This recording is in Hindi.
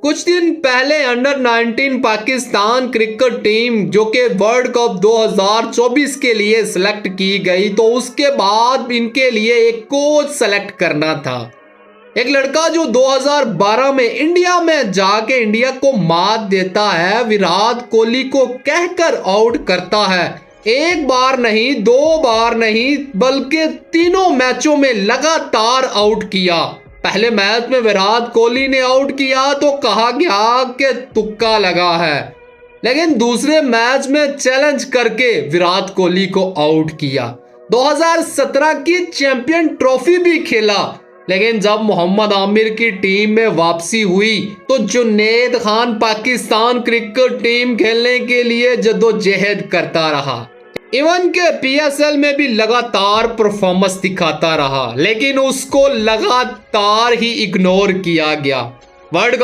कुछ दिन पहले अंडर 19 पाकिस्तान क्रिकेट टीम जो कि वर्ल्ड कप 2024 के लिए सिलेक्ट की गई, तो उसके बाद इनके लिए एक कोच सेलेक्ट करना था। एक लड़का जो 2012 में इंडिया में जाके इंडिया को मात देता है, विराट कोहली को कहकर आउट करता है। एक बार नहीं, दो बार नहीं, बल्कि तीनों मैचों में लगातार आउट किया। पहले मैच में विराट कोहली ने आउट किया तो कहा गया कि तुक्का लगा है, लेकिन दूसरे मैच में चैलेंज करके विराट कोहली को आउट किया। 2017 की चैंपियन ट्रॉफी भी खेला, लेकिन जब मोहम्मद आमिर की टीम में वापसी हुई तो जुनैद खान पाकिस्तान क्रिकेट टीम खेलने के लिए जद्दोजहद करता रहा। इवन के पीएसएल में भी लगातार परफॉर्मेंस दिखाता रहा, लेकिन उसको लगातार ही इग्नोर किया गया। वर्ल्ड